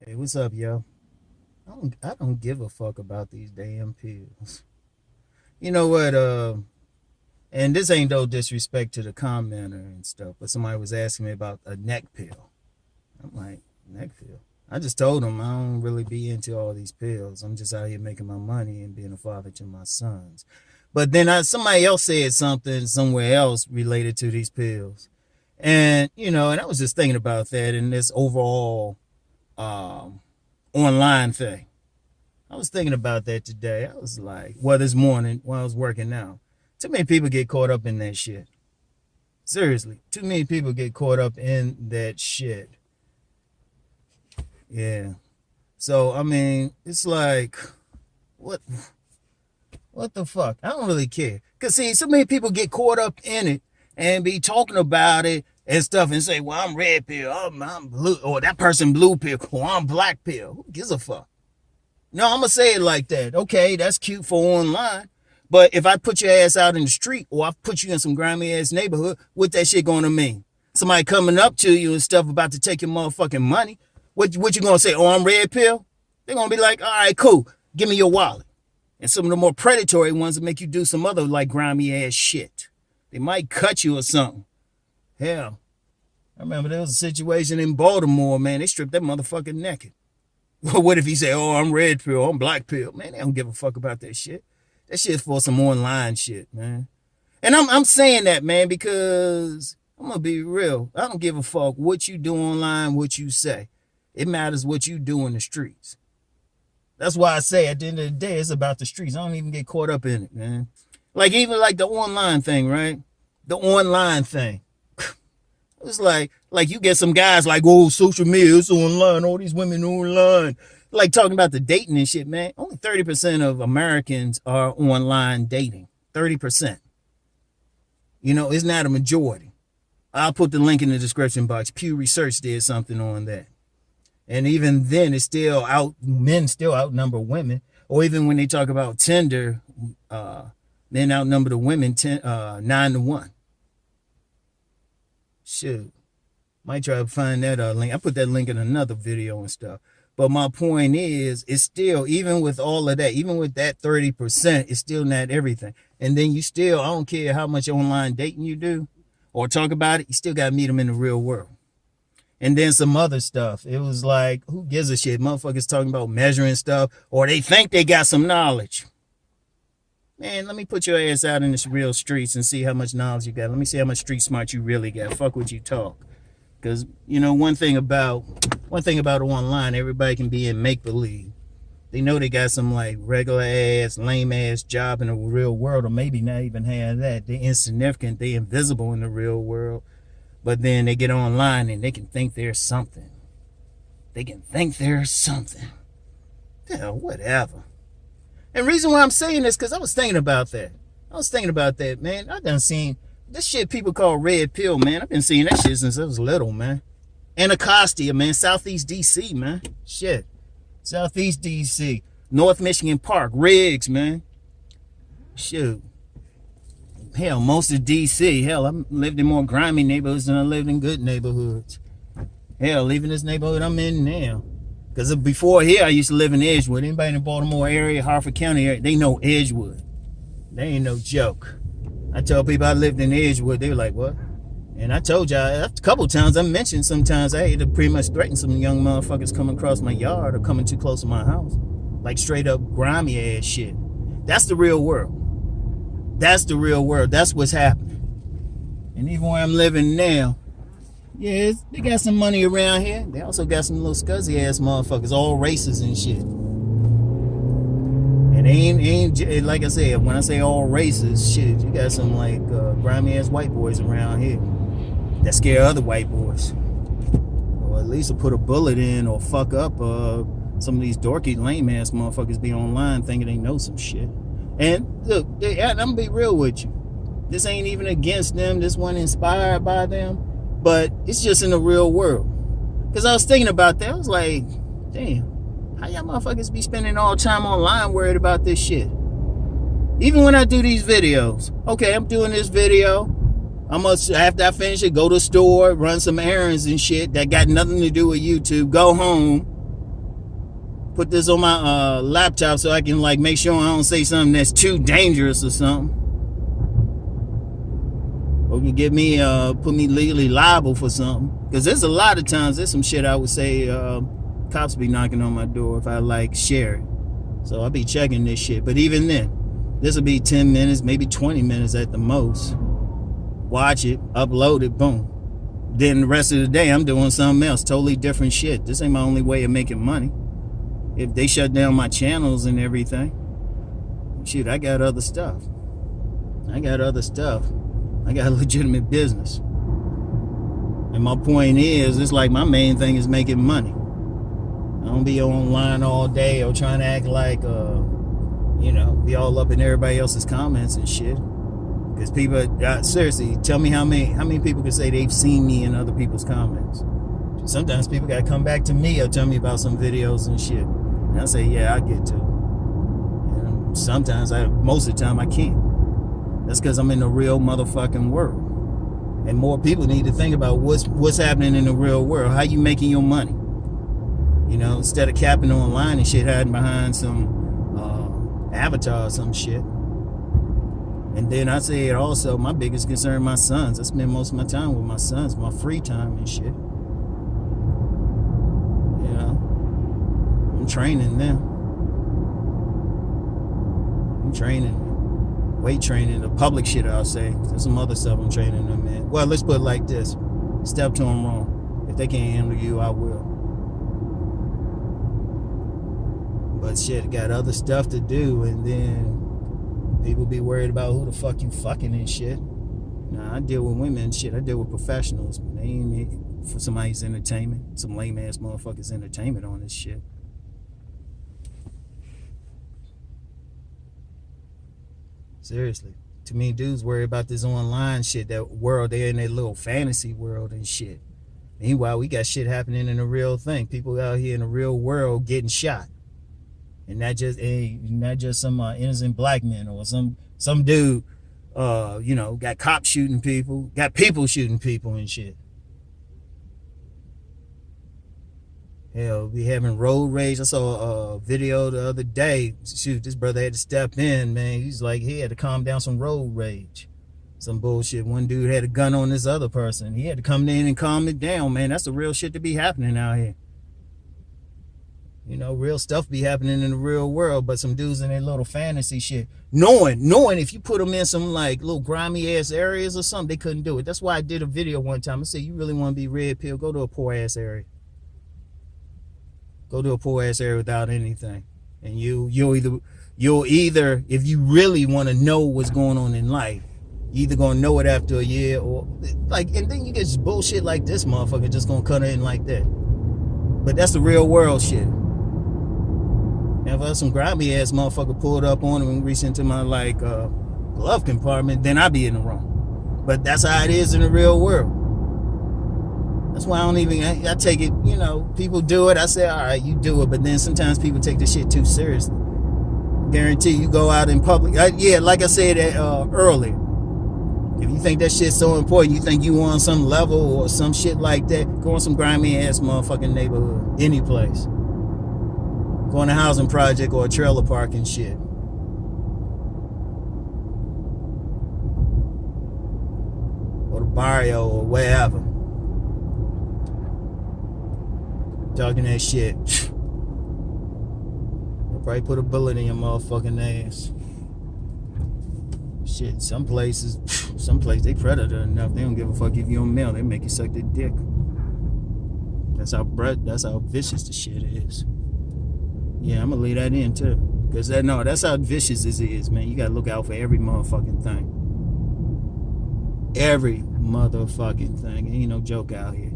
Hey, what's up, yo? I don't give a fuck about these damn pills. You know what? And this ain't no disrespect to the commenter and stuff, but somebody was asking me about a neck pill. I'm like, neck pill. I just told them I don't really be into all these pills. I'm just out here making my money and being a father to my sons. But then somebody else said something somewhere else related to these pills, and I was just thinking about that in this overall um, online thing. I was thinking about that today. I was like, well, this morning while I was working out. Too many people get caught up in that shit. Seriously, too many people get caught up in that shit. Yeah. So I mean, it's like, what, what the fuck? I don't really care. Cause see, so many people get caught up in it and be talking about it and stuff and say, well, I'm red pill, I'm blue, or that person blue pill, or I'm black pill. Who gives a fuck? No, I'm gonna say it like that. Okay, that's cute for online. But if I put your ass out in the street or I put you in some grimy ass neighborhood, what that shit gonna mean? Somebody coming up to you and stuff about to take your motherfucking money. What you gonna say? Oh, I'm red pill? They're gonna be like, all right, cool. Give me your wallet. And some of the more predatory ones will make you do some other like grimy ass shit. They might cut you or something. Hell, I remember there was a situation in Baltimore, man. They stripped that motherfucker naked. Well, what if he say, oh, I'm red pill, I'm black pill? Man, they don't give a fuck about that shit. That shit's for some online shit, man. And I'm saying that, man, because I'm gonna be real. I don't give a fuck what you do online, what you say. It matters what you do in the streets. That's why I say at the end of the day, it's about the streets. I don't even get caught up in it, man. Like even like the online thing, right? The online thing. It's like you get some guys like, oh, social media, it's online, all these women online. Like talking about the dating and shit, man. Only 30% of Americans are online dating. 30%. It's not a majority. I'll put the link in the description box. Pew Research did something on that. And even then, it's still men still outnumber women. Or even when they talk about Tinder, men outnumber the women 9-1. Shoot. Might try to find that link. I put that link in another video and stuff. But my point is, it's still, even with all of that, even with that 30%, it's still not everything. And then you still, I don't care how much online dating you do or talk about it, you still got to meet them in the real world. And then some other stuff. It was like, who gives a shit? Motherfuckers talking about measuring stuff or they think they got some knowledge. Man, let me put your ass out in the real streets and see how much knowledge you got. Let me see how much street smart you really got. Fuck what you talk. Because, one thing about online, everybody can be in make-believe. They know they got some, like, regular-ass, lame-ass job in the real world, or maybe not even have that. They're insignificant. They're invisible in the real world. But then they get online and they can think they're something. They can think they're something. Hell, whatever. And the reason why I'm saying this, because I was thinking about that. Man. I done seen this shit people call red pill, man. I've been seeing that shit since I was little, man. Anacostia, man. Southeast D.C., man. Shit. Southeast D.C. North Michigan Park. Riggs, man. Shoot. Hell, most of D.C. Hell, I lived in more grimy neighborhoods than I lived in good neighborhoods. Hell, leaving this neighborhood I'm in now. Because before here, I used to live in Edgewood. Anybody in the Baltimore area, Harford County area, they know Edgewood. They ain't no joke. I tell people I lived in Edgewood, they were like, what? And I told y'all a couple times, I mentioned sometimes I had to pretty much threaten some young motherfuckers coming across my yard or coming too close to my house. Like straight up grimy ass shit. That's the real world. That's the real world. That's what's happening. And even where I'm living now, yeah, they got some money around here. They also got some little scuzzy ass motherfuckers, all races and shit. And ain't like I said, when I say all races, shit, you got some like grimy ass white boys around here that scare other white boys, or at least to put a bullet in or fuck up some of these dorky lame ass motherfuckers be online thinking they know some shit. And look, I'm gonna be real with you. This ain't even against them. This one inspired by them. But it's just in the real world. Because I was thinking about that. I was like, damn, how y'all motherfuckers be spending all time online worried about this shit? Even when I do these videos. Okay, I'm doing this video. After I finish it, go to the store, run some errands and shit that got nothing to do with YouTube, go home, put this on my laptop so I can like make sure I don't say something that's too dangerous or something. Or can get me, put me legally liable for something. Because there's a lot of times, there's some shit I would say cops be knocking on my door if I like share it. So I'll be checking this shit. But even then, this will be 10 minutes, maybe 20 minutes at the most. Watch it, upload it, boom. Then the rest of the day, I'm doing something else, totally different shit. This ain't my only way of making money. If they shut down my channels and everything, shit, I got other stuff. I got legitimate business. And my point is, it's like my main thing is making money. I don't be online all day or trying to act like, you know, be all up in everybody else's comments and shit. Because people, seriously, tell me how many people can say they've seen me in other people's comments. Sometimes people got to come back to me or tell me about some videos and shit. And I say, yeah, I get to. And sometimes, most of the time, I can't. That's because I'm in the real motherfucking world. And more people need to think about what's happening in the real world. How you making your money? You know, instead of capping online and shit, hiding behind some avatar or some shit. And then I say it also, my biggest concern, my sons. I spend most of my time with my sons, my free time and shit. You know, I'm training them. Weight training, the public shit, I'll say. There's some other stuff I'm training them in. Well, let's put it like this. Step to them wrong. If they can't handle you, I will. But shit, got other stuff to do, and then people be worried about who the fuck you fucking and shit. Nah, I deal with women and shit. I deal with professionals. They ain't for somebody's entertainment. Some lame ass motherfuckers entertainment on this shit. Seriously. Too many dudes worry about this online shit, that world. They're in their little fantasy world and shit. Meanwhile, we got shit happening in the real thing. People out here in the real world getting shot. And not just some innocent black men or some dude, you know, got cops shooting people, got people shooting people and shit. Hell, we having road rage. I saw a video the other day. Shoot, this brother had to step in, man. He's like, he had to calm down some road rage. Some bullshit. One dude had a gun on this other person. He had to come in and calm it down, man. That's the real shit to be happening out here. You know, real stuff be happening in the real world, but some dudes in their little fantasy shit, knowing if you put them in some like little grimy ass areas or something, they couldn't do it. That's why I did a video one time. I said, you really want to be red pill? Go to a poor ass area. Go to a poor ass area without anything, and you'll either if you really want to know what's going on in life, you either gonna know it after a year or like, and then you get bullshit like this motherfucker just gonna cut in like that. But that's the real world shit. Now, if some grimy ass motherfucker pulled up on him and reached into my like glove compartment, then I'd be in the wrong. But that's how it is in the real world. That's why I take it, you know, people do it. I say, all right, you do it. But then sometimes people take this shit too seriously. Guarantee you go out in public. Yeah, like I said earlier, if you think that shit's so important, you think you on some level or some shit like that, go on some grimy ass motherfucking neighborhood, any place. Go on a housing project or a trailer park and shit. Or the barrio or wherever. Talking that shit. They'll probably put a bullet in your motherfucking ass. Shit, some places they predator enough. They don't give a fuck if you don't mail. They make you suck their dick. That's how vicious the shit is. Yeah, I'm gonna leave that in too. Cause that's how vicious this is, man. You gotta look out for every motherfucking thing. Every motherfucking thing. Ain't no joke out here.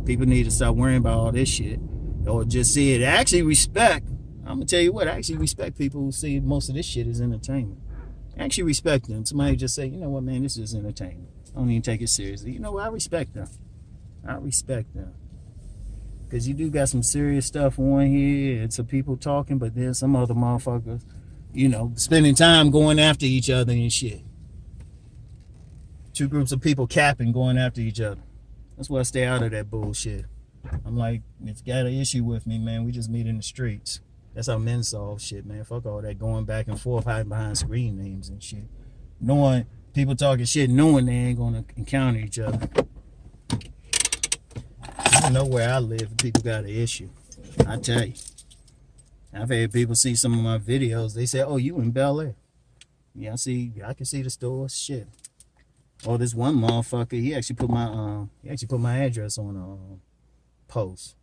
People need to stop worrying about all this shit. Or just see it. I actually respect. I'm gonna tell you what, I actually respect people who see most of this shit as entertainment. I actually respect them. Somebody just say, you know what, man, this is entertainment. I don't even take it seriously. You know what, I respect them. Because you do got some serious stuff on here and some people talking, but then some other motherfuckers, you know, spending time going after each other and shit. Two groups of people capping, going after each other. That's why I stay out of that bullshit. I'm like, if you got an issue with me, man, we just meet in the streets. That's how men solve shit, man. Fuck all that going back and forth, hiding behind screen names and shit. Knowing people talking shit, knowing they ain't gonna encounter each other. You know where I live, people got an issue. I tell you. I've had people see some of my videos. They say, "Oh, you in Bel Air?" Yeah, I can see the stores. Shit. Oh, this one motherfucker, he actually put my address on a post.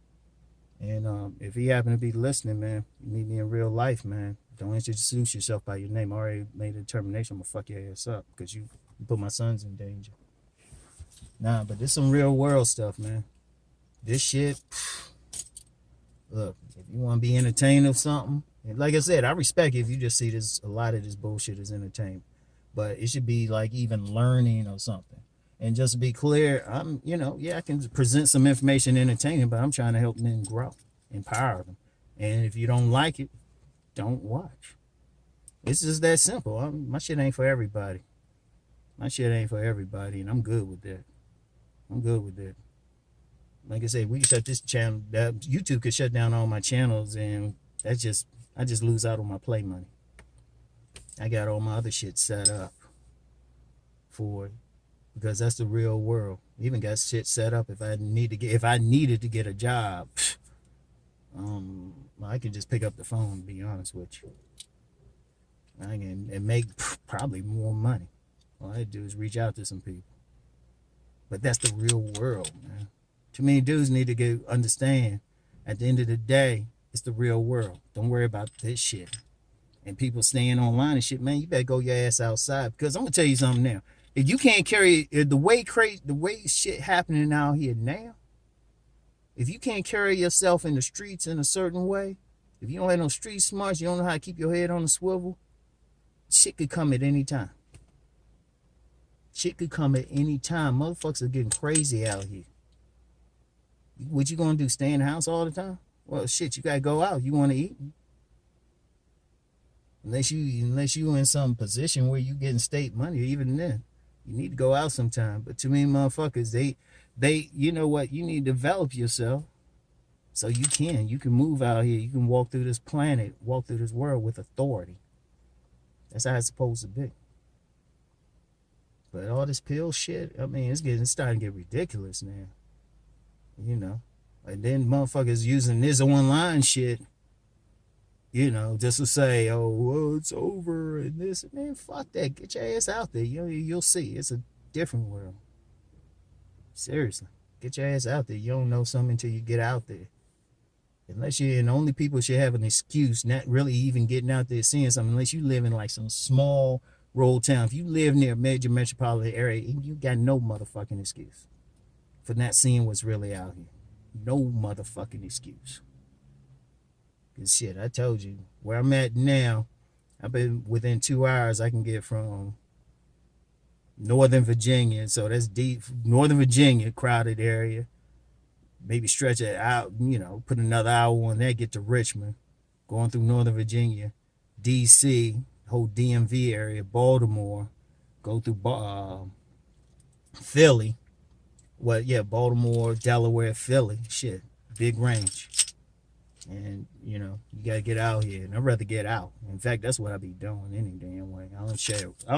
And if he happen to be listening, man, you meet me in real life, man. Don't introduce yourself by your name. I already made a determination. I'm gonna fuck your ass up because you put my sons in danger. Nah, but this some real world stuff, man. This shit. Look, if you want to be entertained of something, and like I said, I respect it if you just see this, a lot of this bullshit as entertainment, but it should be like even learning or something. And just to be clear, I can present some information entertaining, but I'm trying to help men grow, empower them. And if you don't like it, don't watch. It's just that simple. My shit ain't for everybody. My shit ain't for everybody, and I'm good with that. I'm good with that. Like I said, we can shut this channel. YouTube could shut down all my channels, and I just lose out on my play money. I got all my other shit set up for it because that's the real world. Even got shit set up if I needed to get a job. I can just pick up the phone. To be honest with you, I can and make probably more money. All I do is reach out to some people. But that's the real world, man. Too many dudes need to understand at the end of the day, it's the real world. Don't worry about this shit. And people staying online and shit, man, you better go your ass outside. Because I'm going to tell you something now. If you can't carry the way shit happening out here now, if you can't carry yourself in the streets in a certain way, if you don't have no street smarts, you don't know how to keep your head on the swivel, shit could come at any time. Shit could come at any time. Motherfuckers are getting crazy out here. What you gonna do? Stay in the house all the time? Well, shit, you gotta go out. You want to eat? Unless you in some position where you getting state money, even then, you need to go out sometime. But too many motherfuckers, they, you know what? You need to develop yourself so you can move out here. You can walk through this planet, walk through this world with authority. That's how it's supposed to be. But all this pill shit, I mean, it's starting to get ridiculous now. You know, and then motherfuckers using this online shit, you know, just to say, oh, well, it's over and this. Man, fuck that. Get your ass out there. You'll see. It's a different world. Seriously. Get your ass out there. You don't know something until you get out there. And only people should have an excuse, not really even getting out there seeing something, unless you live in like some small rural town. If you live near a major metropolitan area, you got no motherfucking excuse for not seeing what's really out here. No motherfucking excuse. Cause shit, I told you, where I'm at now, I've been within 2 hours, I can get from Northern Virginia, so that's deep, Northern Virginia, crowded area. Maybe stretch it out, you know, put another hour on that, get to Richmond, going through Northern Virginia, DC, whole DMV area, Baltimore, go through Philly. Well, yeah, Baltimore, Delaware, Philly, shit, big range. And, you know, you got to get out here. And I'd rather get out. In fact, that's what I be doing any damn way. I don't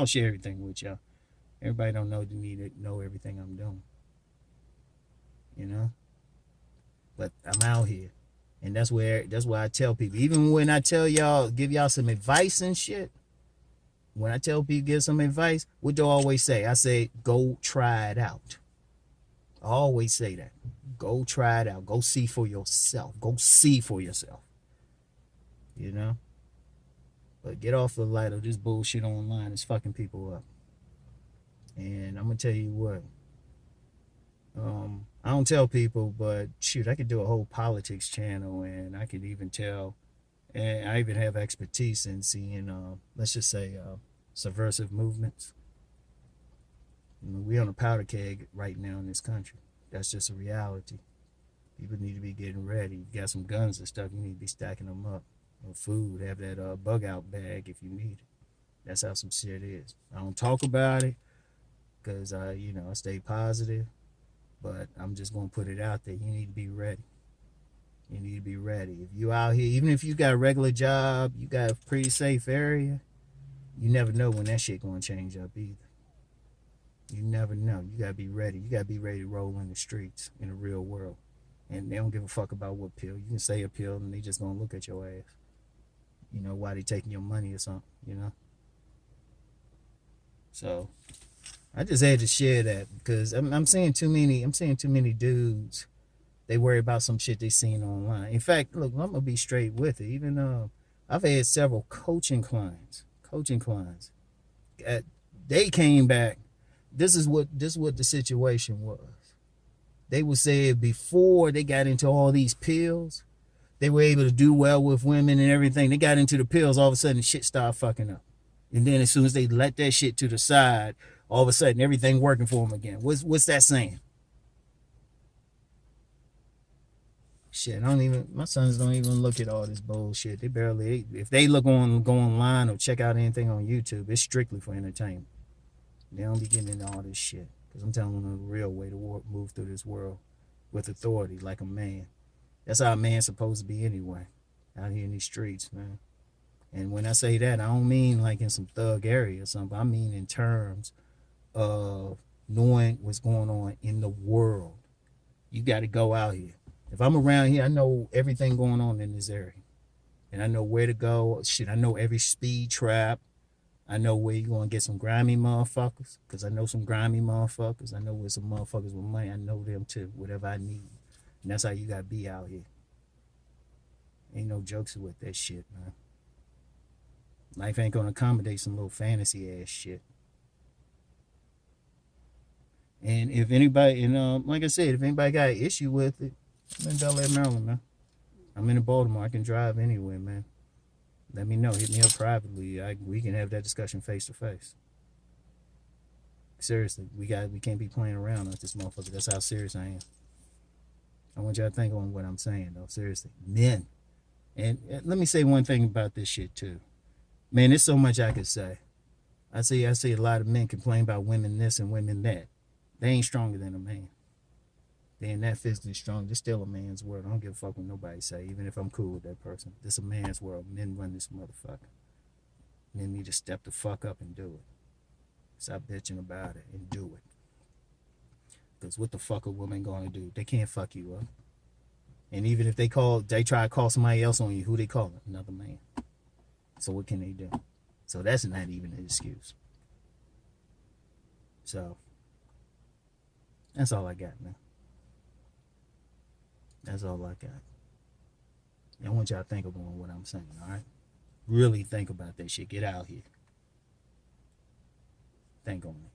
share everything with y'all. Everybody don't need to know everything I'm doing. You know? But I'm out here. And that's why I tell people, even when I tell y'all, give y'all some advice and shit, when I tell people give some advice, what do I always say? I say, go try it out. I always say that. Go try it out. Go see for yourself. Go see for yourself. You know? But get off the light of this bullshit online. It's fucking people up. And I'm going to tell you what. I don't tell people, but shoot, I could do a whole politics channel, and I could even tell, and I even have expertise in seeing, let's just say, subversive movements. We're on a powder keg right now in this country. That's just a reality. People need to be getting ready. You got some guns and stuff, you need to be stacking them up. Or food, have that bug out bag if you need it. That's how some shit is. I don't talk about it because I stay positive, but I'm just going to put it out there. You need to be ready. You need to be ready. If you out here, even if you got a regular job, you got a pretty safe area, you never know when that shit gonna change up either. You never know. You gotta be ready. You gotta be ready to roll in the streets in the real world. And they don't give a fuck about what pill. You can say a pill and they just gonna look at your ass. You know, why they taking your money or something, you know? So I just had to share that because I'm seeing too many dudes. They worry about some shit they seen online. In fact, look, I'm gonna be straight with it. Even I've had several coaching clients. They came back. This is what the situation was. They would say before they got into all these pills, they were able to do well with women and everything. They got into the pills, all of a sudden shit started fucking up. And then as soon as they let that shit to the side, all of a sudden everything working for them again. What's that saying? Shit, my sons don't even look at all this bullshit. They barely, if they go online or check out anything on YouTube, it's strictly for entertainment. They don't be getting into all this shit. Because I'm telling them the real way to move through this world with authority, like a man. That's how a man's supposed to be anyway, out here in these streets, man. And when I say that, I don't mean like in some thug area or something. I mean in terms of knowing what's going on in the world. You got to go out here. If I'm around here, I know everything going on in this area. And I know where to go. Shit, I know every speed trap. I know where you're going to get some grimy motherfuckers. Because I know some grimy motherfuckers. I know where some motherfuckers with money. I know them too. Whatever I need. And that's how you got to be out here. Ain't no jokes with that shit, man. Life ain't going to accommodate some little fantasy ass shit. And if anybody, like I said, if anybody got an issue with it, I'm in Bel Air, Maryland, man. I'm in Baltimore. I can drive anywhere, man. Let me know. Hit me up privately. We can have that discussion face to face. Seriously, we can't be playing around with this motherfucker. That's how serious I am. I want y'all to think on what I'm saying, though. Seriously, men. And let me say one thing about this shit too. Man, there's so much I could say. I see a lot of men complain about women this and women that. They ain't stronger than a man. They ain't that physically strong. It's still a man's world. I don't give a fuck what nobody say, even if I'm cool with that person. This a man's world. Men run this motherfucker. Men need to step the fuck up and do it. Stop bitching about it and do it. Because what the fuck a woman gonna do? They can't fuck you up. And even if they try to call somebody else on you, who they call? Another man. So what can they do? So that's not even an excuse. So that's all I got, man. That's all I got. I want y'all to think about what I'm saying, all right? Really think about that shit. Get out here. Think on it.